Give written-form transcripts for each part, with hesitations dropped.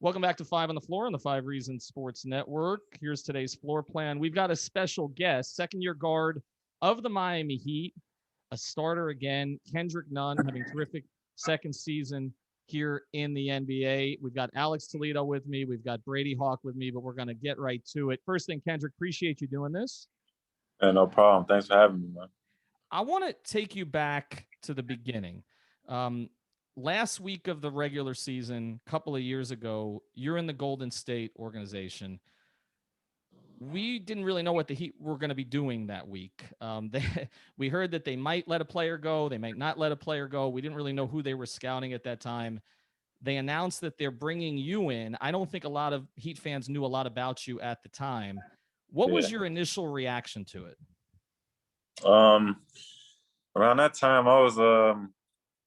Welcome back to Five on the Floor on the Five Reasons Sports Network. Here's today's floor plan. We've got a special guest, second-year guard of the Miami Heat, a starter again, Kendrick Nunn, having terrific second season here in the NBA. We've got Alex Toledo with me. We've got Brady Hawk with me, but we're going to get right to it. First thing, Kendrick, appreciate you doing this. Yeah, no problem. Thanks for having me, man. I want to take you back to the beginning. Last week of the regular season, a couple of years ago, you're in the Golden State organization. We didn't really know what the Heat were going to be doing that week. We heard that they might let a player go. They might not let a player go. We didn't really know who they were scouting at that time. They announced that they're bringing you in. I don't think a lot of Heat fans knew a lot about you at the time. What was your initial reaction to it? Around that time, I was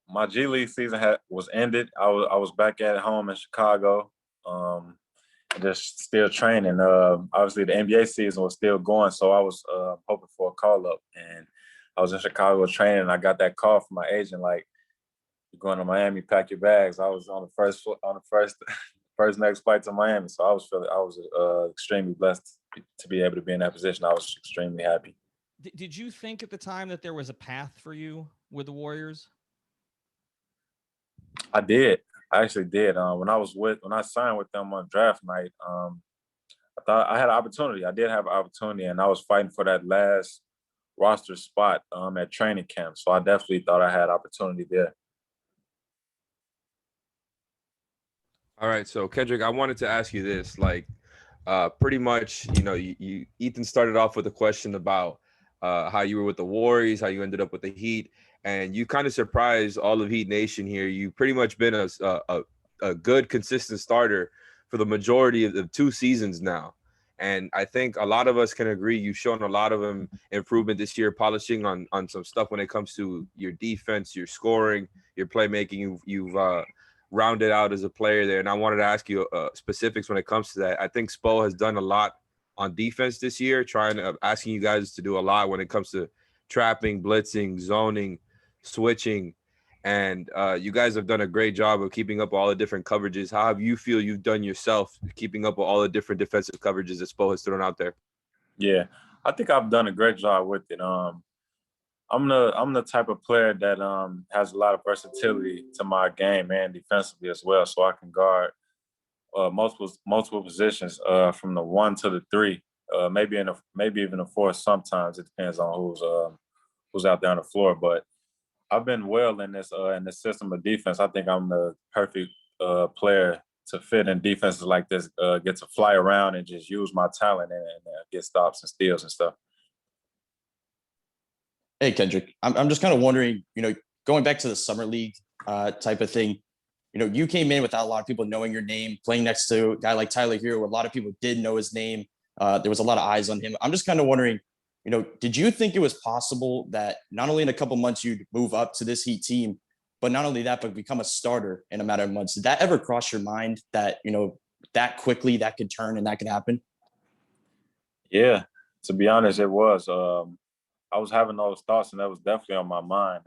my G League season was ended. I was back at home in Chicago, just still training. Obviously, the NBA season was still going, so I was hoping for a call up, and I was in Chicago training. And I got that call from my agent, like, "You're going to Miami, pack your bags." I was on the first next flight to Miami, so I was extremely blessed to be able to be in that position. I was extremely happy. Did you think at the time that there was a path for you with the Warriors? I did. I actually did. When I signed with them on draft night, I thought I had an opportunity. I did have an opportunity, and I was fighting for that last roster spot at training camp. So I definitely thought I had opportunity there. All right, so Kendrick, I wanted to ask you this. Pretty much, Ethan started off with a question about how you were with the Warriors, how you ended up with the Heat, and you kind of surprised all of Heat Nation here. You pretty much been a good, consistent starter for the majority of the 2 seasons now. And I think a lot of us can agree you've shown a lot of improvement this year, polishing on some stuff when it comes to your defense, your scoring, your playmaking. You've rounded out as a player there. And I wanted to ask you specifics when it comes to that. I think Spo has done a lot on defense this year, asking you guys to do a lot when it comes to trapping, blitzing, zoning, switching. And you guys have done a great job of keeping up all the different coverages. How have you feel you've done yourself keeping up with all the different defensive coverages that Spo has thrown out there? Yeah, I think I've done a great job with it. I'm the type of player that has a lot of versatility to my game and defensively as well, so I can guard multiple positions from the 1 to the 3, maybe even the 4 sometimes. It depends on who's out there on the floor, but I've been well in this system of defense. I think I'm the perfect player to fit in defenses like this, get to fly around and just use my talent and get stops and steals and stuff. Hey, Kendrick, I'm just kind of wondering, going back to the summer league type of thing, you came in without a lot of people knowing your name, playing next to a guy like Tyler Hero, where a lot of people did know his name. There was a lot of eyes on him. I'm just kind of wondering, did you think it was possible that not only in a couple months you'd move up to this Heat team, but not only that, but become a starter in a matter of months? Did that ever cross your mind that, that quickly that could turn and that could happen? Yeah, to be honest, it was. I was having those thoughts, and that was definitely on my mind.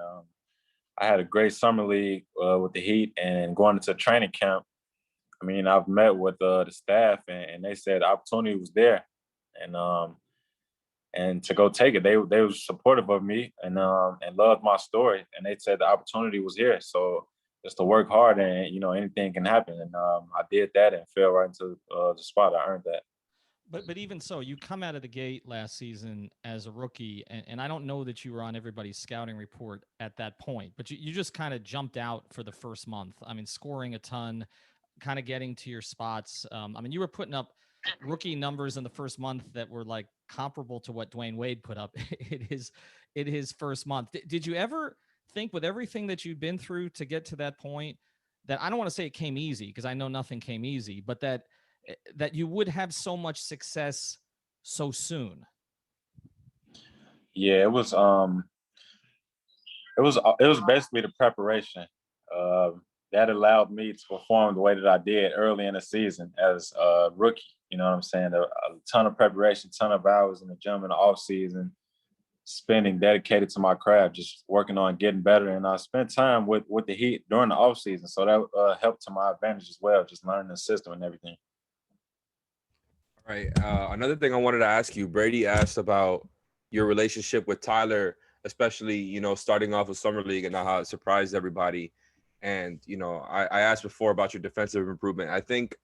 I had a great summer league with the Heat, and going into training camp, I mean, I've met with the staff, and they said the opportunity was there, and to go take it. They were supportive of me and loved my story, and they said the opportunity was here. So just to work hard, and anything can happen. And I did that and fell right into the spot. I earned that. But even so, you come out of the gate last season as a rookie, and I don't know that you were on everybody's scouting report at that point, but you just kind of jumped out for the first month. I mean, scoring a ton, kind of getting to your spots. I mean, you were putting up rookie numbers in the first month that were like comparable to what Dwayne Wade put up in his first month. Did you ever think, with everything that you'd been through to get to that point, that, I don't want to say it came easy, because I know nothing came easy, but that you would have so much success so soon? Yeah, it was basically the preparation that allowed me to perform the way that I did early in the season as a rookie. You know what I'm saying? A ton of preparation, ton of hours in the gym in the off season, spending dedicated to my craft, just working on getting better. And I spent time with the Heat during the off season, so that helped to my advantage as well, just learning the system and everything. All right. Another thing I wanted to ask you, Brady asked about your relationship with Tyler, especially, you know, starting off with Summer League and how it surprised everybody. And, you know, I asked before about your defensive improvement. I think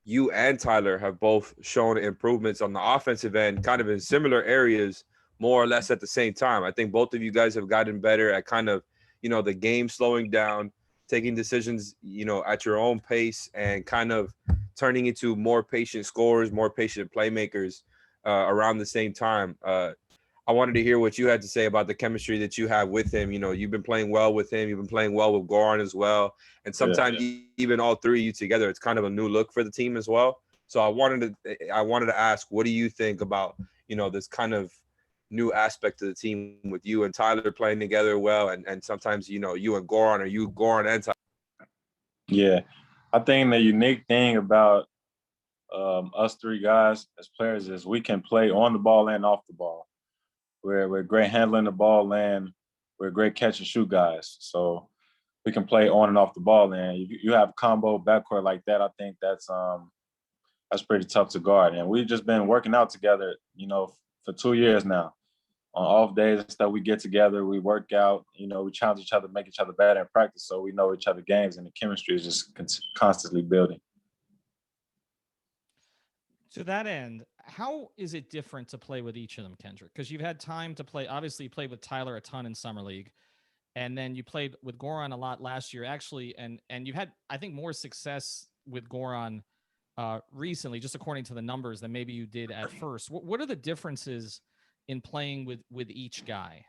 you and Tyler have both shown improvements on the offensive end, kind of in similar areas, more or less at the same time. I think both of you guys have gotten better at kind of, you know, the game slowing down, taking decisions, you know, at your own pace and kind of turning into more patient scorers, more patient playmakers around the same time. I wanted to hear what you had to say about the chemistry that you have with him. You know, you've been playing well with him. You've been playing well with Goran as well. And sometimes even all three of you together, it's kind of a new look for the team as well. So I wanted to ask, what do you think about, you know, this kind of new aspect to the team with you and Tyler playing together well, and sometimes, you know, you and Goran, or you, Goran and Tyler? Yeah, I think the unique thing about us three guys as players is we can play on the ball and off the ball. We're great handling the ball, and we're great catch and shoot guys. So we can play on and off the ball. And you have combo backcourt like that, I think that's pretty tough to guard. And we've just been working out together, you know, for 2 years now. On off days and stuff, we get together, we work out, you know, we challenge each other, make each other better in practice, so we know each other games, and the chemistry is just constantly building. To that end, how is it different to play with each of them, Kendrick? Because you've had time to play. Obviously, you played with Tyler a ton in Summer League, and then you played with Goran a lot last year, actually, and you've had, I think, more success with Goran recently, just according to the numbers, than maybe you did at first. What are the differences in playing with each guy?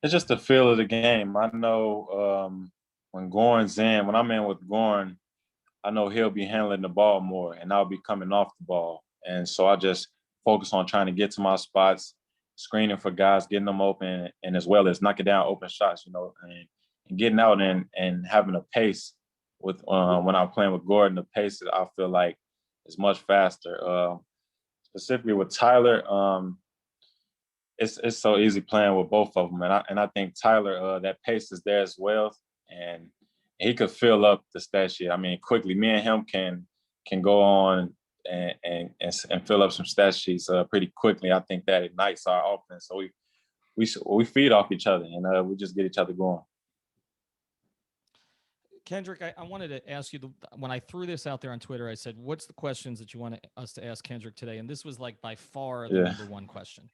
It's just the feel of the game. I know when I'm in with Goran, I know he'll be handling the ball more, and I'll be coming off the ball. And so I just focus on trying to get to my spots, screening for guys, getting them open, and as well as knocking down open shots, you know, and getting out and having a pace with when I'm playing with Gordon, the pace that I feel like is much faster. Specifically with Tyler, it's so easy playing with both of them, and I think Tyler, that pace is there as well, and he could fill up the stat sheet. I mean, quickly. Me and him can go on and fill up some stat sheets pretty quickly. I think that ignites our offense. So we feed off each other, and we just get each other going. Kendrick, I wanted to ask you, when I threw this out there on Twitter, I said, what's the questions that you want us to ask Kendrick today? And this was like by far the number one question.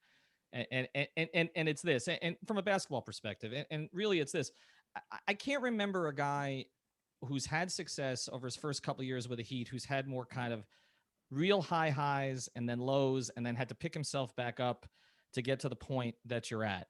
And it's this, and from a basketball perspective, and really it's this. I can't remember a guy who's had success over his first couple of years with the Heat, who's had more kind of real high highs and then lows, and then had to pick himself back up to get to the point that you're at.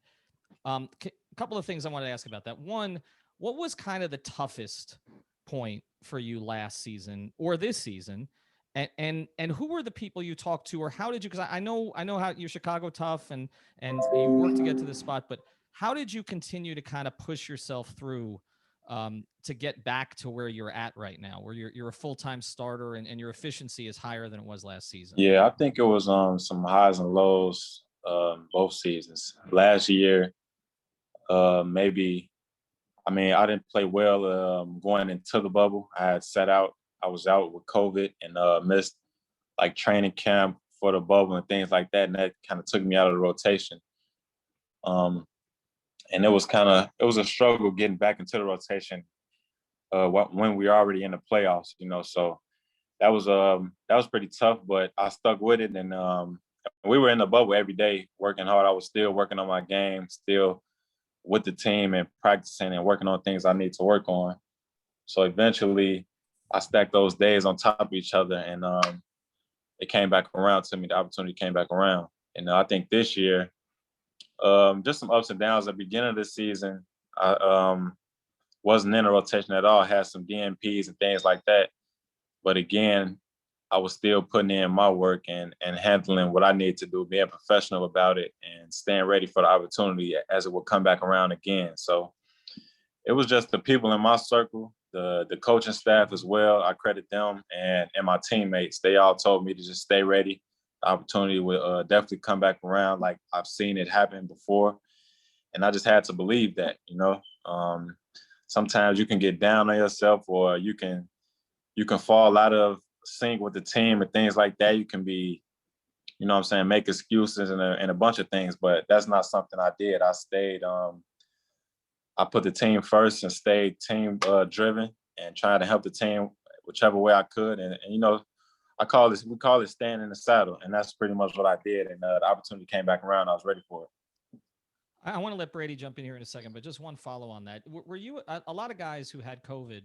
A couple of things I wanted to ask about that. One, what was kind of the toughest point for you last season or this season? And who were the people you talked to, or how did you, because I know how you're Chicago tough and you worked to get to this spot, but how did you continue to kind of push yourself through to get back to where you're at right now, where you're a full-time starter and your efficiency is higher than it was last season? Yeah, I think it was some highs and lows both seasons. Last year, maybe, I mean, I didn't play well going into the bubble. I had sat out. I was out with COVID and missed like training camp for the bubble and things like that. And that kind of took me out of the rotation. And it was a struggle getting back into the rotation when we were already in the playoffs, you know. So that was pretty tough, but I stuck with it. And we were in the bubble every day working hard. I was still working on my game, still with the team and practicing and working on things I need to work on. So eventually I stacked those days on top of each other, and it came back around to me. The opportunity came back around. And I think this year, just some ups and downs at the beginning of the season. I wasn't in a rotation at all. I had some DNPs and things like that. But again, I was still putting in my work and handling what I need to do, being professional about it and staying ready for the opportunity as it would come back around again. So it was just the people in my circle, the coaching staff as well. I credit them and my teammates. They all told me to just stay ready, the opportunity would definitely come back around. Like I've seen it happen before, and I just had to believe that. Sometimes you can get down on yourself, or you can fall out of sync with the team and things like that. You can be, make excuses and a bunch of things, but that's not something I did. I stayed. I put the team first and stayed team driven and trying to help the team whichever way I could. And we call it staying in the saddle. And that's pretty much what I did. And the opportunity came back around. I was ready for it. I want to let Brady jump in here in a second, but just one follow on that. Were you a lot of guys who had COVID,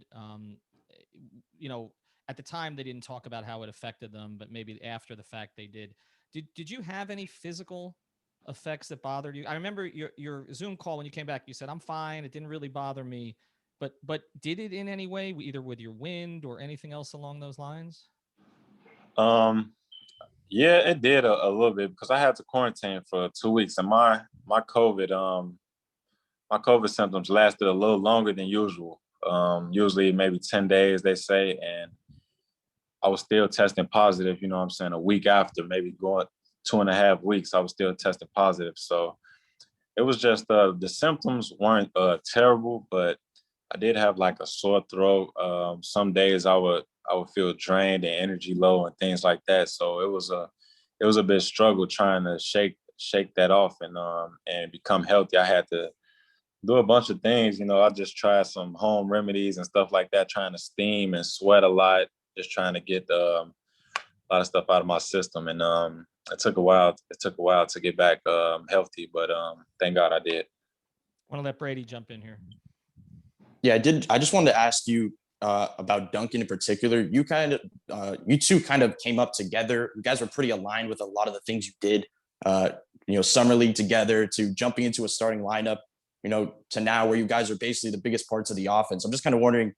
at the time they didn't talk about how it affected them, but maybe after the fact they did. Did you have any physical effects that bothered you? I remember your Zoom call when you came back, you said, I'm fine. It didn't really bother me. But did it in any way, either with your wind or anything else along those lines? Yeah, it did a little bit because I had to quarantine for 2 weeks, and my COVID symptoms lasted a little longer than usual. Usually maybe 10 days, they say, and I was still testing positive, a week after, maybe going 2.5 weeks, I was still testing positive. So it was just the symptoms weren't terrible, but I did have like a sore throat. Some days I would feel drained and energy low and things like that. So it was a bit struggle trying to shake that off and become healthy. I had to do a bunch of things. I just tried some home remedies and stuff like that, trying to steam and sweat a lot, just trying to get a lot of stuff out of my system. And it took a while. It took a while to get back healthy, but thank God I did. I want to let Brady jump in here. Yeah, I did. I just wanted to ask you about Duncan in particular. You two kind of came up together. You guys were pretty aligned with a lot of the things you did. Summer league together to jumping into a starting lineup. To now where you guys are basically the biggest parts of the offense. I'm just kind of wondering,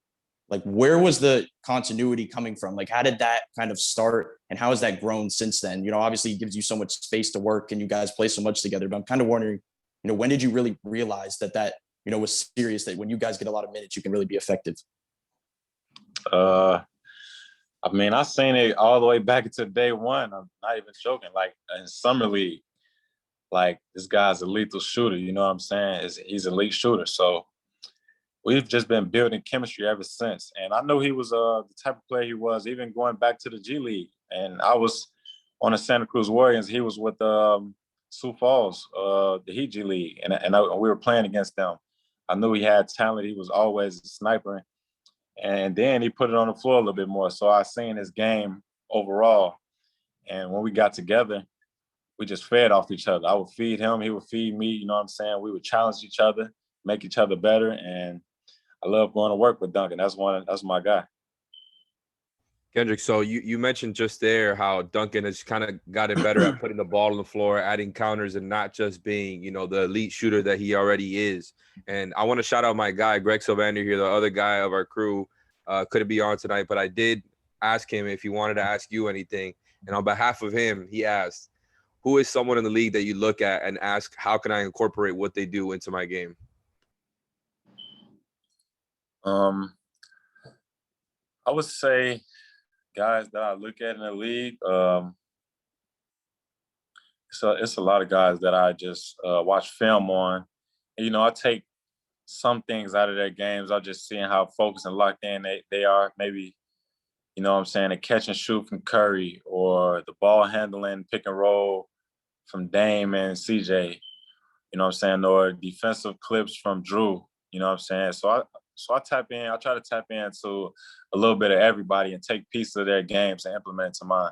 like, where was the continuity coming from? Like, how did that kind of start, and how has that grown since then? Obviously it gives you so much space to work, and you guys play so much together. But I'm kind of wondering, when did you really realize that was serious, that when you guys get a lot of minutes, you can really be effective? I seen it all the way back into day one. I'm not even joking. Like in summer league, like this guy's a lethal shooter. You know what I'm saying? He's a elite shooter. So we've just been building chemistry ever since. And I knew he was the type of player he was, even going back to the G League. And I was on the Santa Cruz Warriors. He was with Sioux Falls, the Heat G League, and we were playing against them. I knew he had talent. He was always a sniper. And then he put it on the floor a little bit more. So I seen his game overall. And when we got together, we just fed off each other. I would feed him. He would feed me. You know what I'm saying? We would challenge each other, make each other better. And I love going to work with Duncan. That's my guy. Kendrick, so you mentioned just there how Duncan has kind of gotten better at putting the ball on the floor, adding counters, and not just being, the elite shooter that he already is. And I want to shout out my guy, Greg Sylvander here, the other guy of our crew. Couldn't be on tonight, but I did ask him if he wanted to ask you anything. And on behalf of him, he asked, who is someone in the league that you look at and ask, how can I incorporate what they do into my game? I would say guys that I look at in the league, so it's a lot of guys that I just watch film on. I take some things out of their games. I'm just seeing how focused and locked in they are. Maybe, a catch and shoot from Curry, or the ball handling, pick and roll from Dame and CJ, or defensive clips from Drew, So I tap in. I try to tap into a little bit of everybody and take pieces of their games and implement to mine.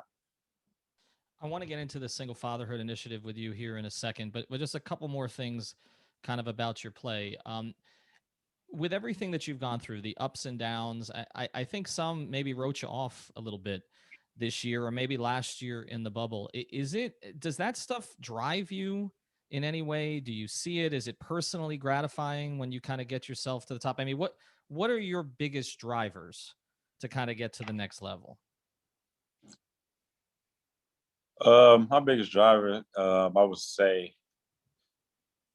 I want to get into the single fatherhood initiative with you here in a second, but just a couple more things kind of about your play. With everything that you've gone through, the ups and downs, I think some maybe wrote you off a little bit this year or maybe last year in the bubble. Does that stuff drive you in any way? Do you see it? Is it personally gratifying when you kind of get yourself to the top? I mean, what are your biggest drivers to kind of get to the next level? My biggest driver, I would say,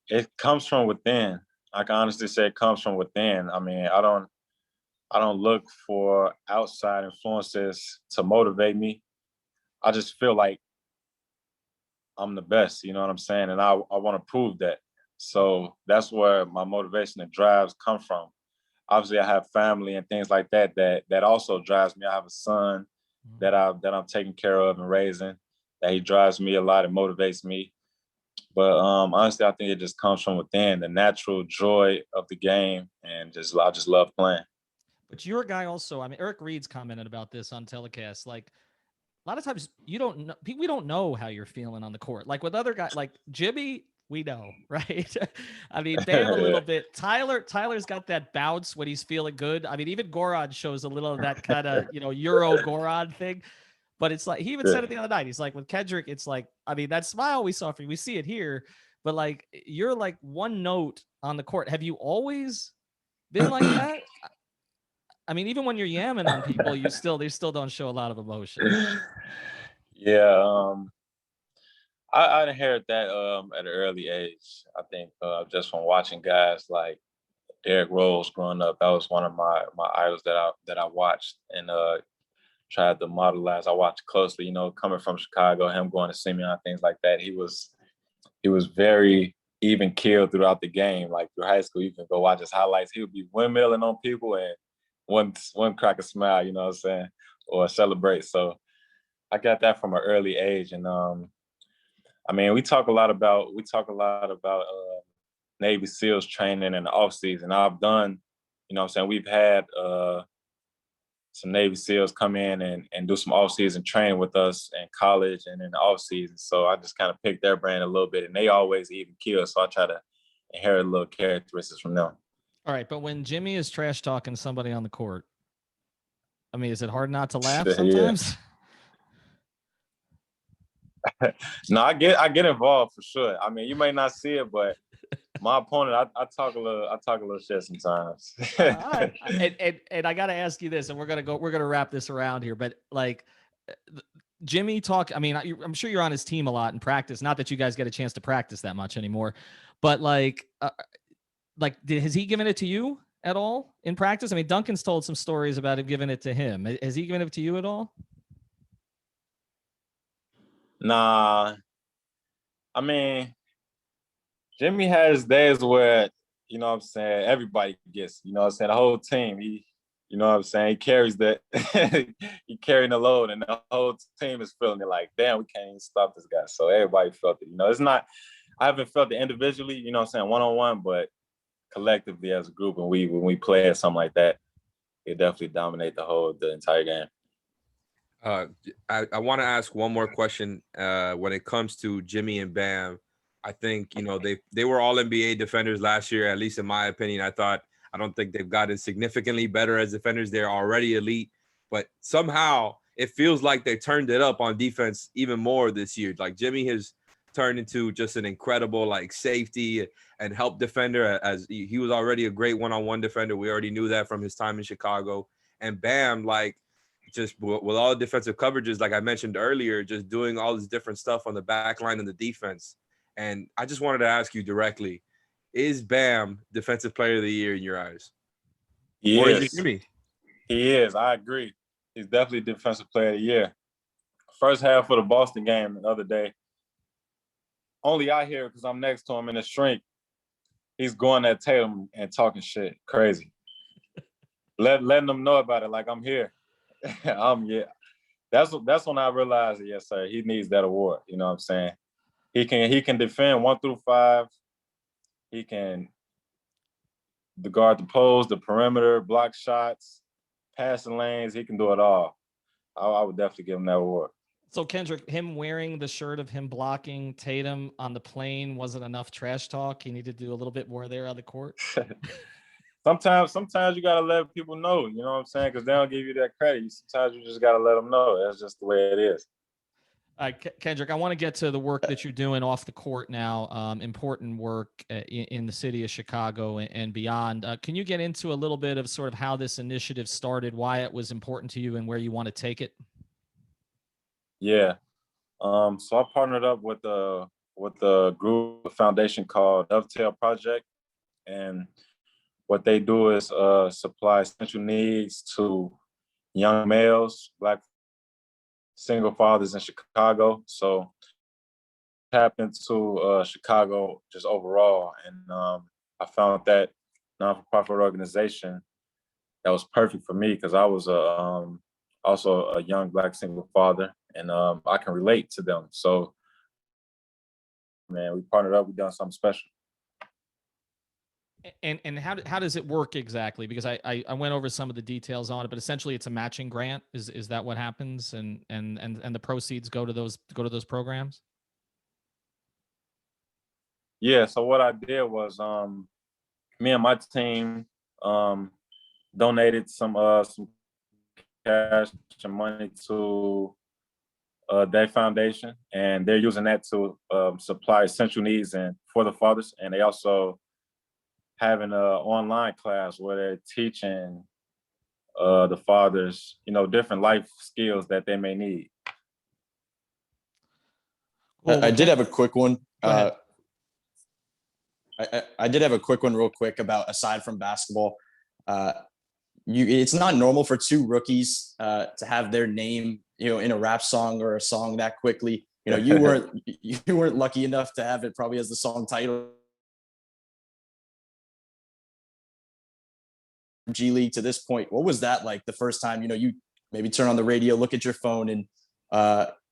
it comes from within. I can honestly say it comes from within. I mean, I don't look for outside influences to motivate me. I just feel like I'm the best, you know what I'm saying? And I want to prove that. So that's where my motivation and drives come from. Obviously, I have family and things like that that also drives me. I have a son that I'm taking care of and raising. That he drives me a lot and motivates me. But honestly, I think it just comes from within, the natural joy of the game, and I just love playing. But you're a guy also. I mean, Eric Reed's commented about this on telecast. Like a lot of times, you don't know. We don't know how you're feeling on the court. Like with other guys, like Jimmy, we know, right? I mean, Bam a little bit. Tyler's got that bounce when he's feeling good. I mean, even Goran shows a little of that kind of Euro Goran thing. But it's like he even said it the other night. He's like, with Kendrick, it's like, I mean, that smile we saw from you, we see it here, but like you're like one note on the court. Have you always been like that? I mean, even when you're yamming on people, they still don't show a lot of emotion. Yeah, I inherited that at an early age. I think just from watching guys like Derrick Rose growing up, that was one of my idols that I watched and tried to modelize. I watched closely, coming from Chicago, him going to Simeon, things like that. He was very even keeled throughout the game. Like through high school, you can go watch his highlights. He would be windmilling on people and one crack a smile, you know what I'm saying, or celebrate. So I got that from an early age, and I mean, we talk a lot about Navy SEALs training in the off season. I've done, you know what I'm saying, we've had some Navy SEALs come in and do some off season training with us in college and in the off season. So I just kind of picked their brand a little bit, and they always even kill. So I try to inherit little characteristics from them. All right, but when Jimmy is trash talking somebody on the court, I mean, is it hard not to laugh sometimes? No, I get involved for sure. I mean, you may not see it, but my opponent, I talk a little shit sometimes. And I got to ask you this, and we're gonna wrap this around here. But like, Jimmy talk. I mean, I'm sure you're on his team a lot in practice. Not that you guys get a chance to practice that much anymore, but like has he given it to you at all in practice? I mean, Duncan's told some stories about him giving it to him. Has he given it to you at all? Nah, I mean, Jimmy has days where, you know what I'm saying, everybody gets, you know what I'm saying, the whole team, he, you know what I'm saying, he carries that, he carrying the load, and the whole team is feeling it like, damn, we can't even stop this guy. So everybody felt it. It's not, I haven't felt it individually, you know what I'm saying, one-on-one, but collectively as a group, and when we play at something like that, it definitely dominate the entire game. I want to ask one more question when it comes to Jimmy and Bam. I think, they were all NBA defenders last year, at least in my opinion. I don't think they've gotten significantly better as defenders. They're already elite, but somehow it feels like they turned it up on defense even more this year. Like Jimmy has turned into just an incredible like safety and help defender, as he was already a great one-on-one defender. We already knew that from his time in Chicago. And Bam, like, just with all the defensive coverages, like I mentioned earlier, just doing all this different stuff on the back line and the defense. And I just wanted to ask you directly, is Bam Defensive Player of the Year in your eyes? Or is it Jimmy? He is. I agree. He's definitely Defensive Player of the Year. First half of the Boston game the other day, only I hear because I'm next to him in the shrink. He's going at Tatum and talking shit. Crazy. Letting them know about it like I'm here. Yeah. That's when I realized, yes, sir, he needs that award. You know what I'm saying? He can defend 1 through 5. He can guard the post, the perimeter, block shots, passing lanes. He can do it all. I would definitely give him that award. So Kendrick, him wearing the shirt of him blocking Tatum on the plane wasn't enough trash talk. He needed to do a little bit more there on the court. Sometimes you gotta let people know, you know what I'm saying? Because they don't give you that credit. Sometimes you just gotta let them know. That's just the way it is. All right, Kendrick, I want to get to the work that you're doing off the court now. Important work in the city of Chicago and beyond. Can you get into a little bit of sort of how this initiative started, why it was important to you, and where you want to take it? Yeah. So I partnered up with a group, a foundation called Dovetail Project, and what they do is supply essential needs to young males, Black single fathers in Chicago. So tapped into Chicago just overall, and I found that non-for-profit organization that was perfect for me because I was also a young Black single father, and I can relate to them. So, man, we partnered up. We done something special. And how does it work exactly? Because I went over some of the details on it, but essentially it's a matching grant. Is that what happens? And the proceeds go to those programs? Yeah. So what I did was me and my team donated some cash and money to their foundation, and they're using that to supply essential needs and for the fathers. And they also having an online class where they're teaching the fathers, different life skills that they may need. Well, I did have a quick one. Go ahead. I did have a quick one real quick about, aside from basketball, it's not normal for two rookies to have their name, in a rap song or a song that quickly. You weren't lucky enough to have it probably as the song title. G League to this point, what was that like the first time, you maybe turn on the radio, look at your phone, and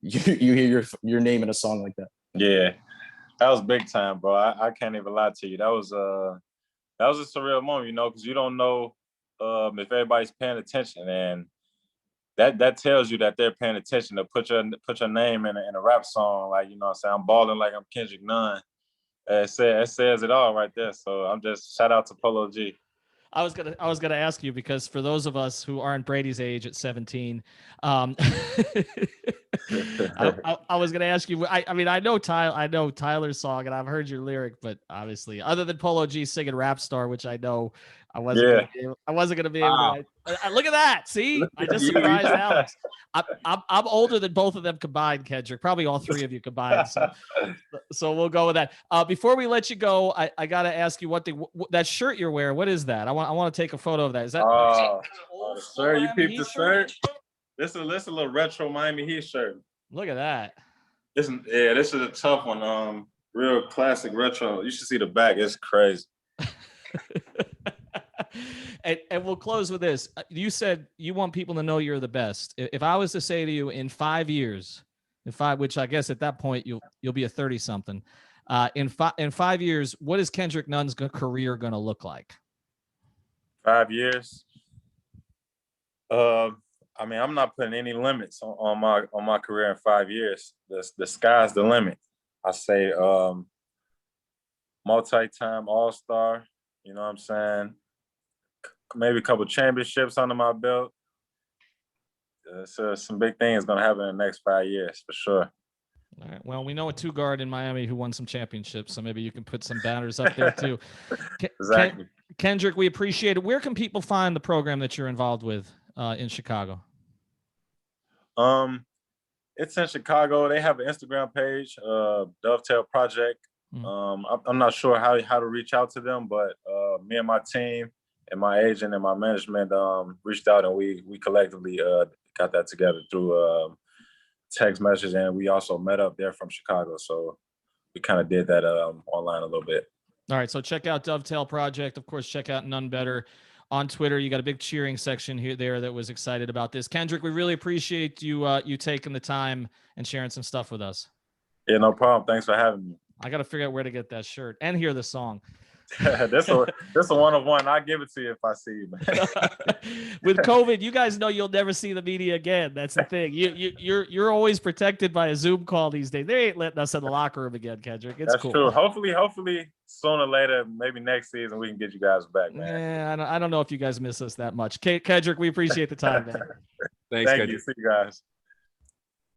you hear your name in a song like that? Yeah, that was big time, bro. I can't even lie to you. That was a surreal moment, because you don't know if everybody's paying attention, and that tells you that they're paying attention. To put your name in a rap song, like, what I'm saying, I'm balling like I'm Kendrick Nunn. It says it all right there. So I'm just, shout out to Polo G. I was gonna ask you, because for those of us who aren't Brady's age at 17, I was gonna ask you. I mean, I know Tyler's song, and I've heard your lyric, but obviously, other than Polo G singing "Rap Star," which I know I wasn't gonna be able to. Look at that! See, I just surprised Alex. I'm older than both of them combined, Kendrick. Probably all three of you combined. So we'll go with that. Before we let you go, I gotta ask you one thing. That shirt you're wearing, what is that? I want to take a photo of that. Is that the shirt? You peeped the shirt? This is a little retro Miami Heat shirt. Look at that. This is a tough one. Real classic retro. You should see the back. It's crazy. And we'll close with this. You said you want people to know you're the best. If I was to say to you in 5 years, which I guess at that point you'll be a 30-something. In 5 years, what is Kendrick Nunn's career going to look like? 5 years. I mean, I'm not putting any limits on my career in 5 years. The sky's the limit. I say multi-time All-Star. You know what I'm saying? Maybe a couple championships under my belt. So some big things going to happen in the next 5 years for sure. All right. Well, we know a two guard in Miami who won some championships, so maybe you can put some banners up there too. Exactly. Kendrick, we appreciate it. Where can people find the program that you're involved with in Chicago? It's in Chicago. They have an Instagram page, Dovetail Project. I'm not sure how to reach out to them, but me and my team and my agent and my management reached out, and we collectively got that together through text message, and we also met up there from Chicago. So we kind of did that online a little bit. All right, so check out Dovetail Project. Of course, check out None Better on Twitter. You got a big cheering section there that was excited about this. Kendrick, we really appreciate you taking the time and sharing some stuff with us. Yeah, no problem. Thanks for having me. I got to figure out where to get that shirt and hear the song. This a one of one. I'll give it to you if I see you, man. With COVID, you guys know you'll never see the media again. That's the thing. You're always protected by a Zoom call these days. They ain't letting us in the locker room again, Kendrick. It's That's cool. True. Hopefully sooner or later, maybe next season, we can get you guys back, man. Yeah, I don't know if you guys miss us that much. Kendrick, we appreciate the time, man. Thanks, Thank Kendrick. you. See you guys.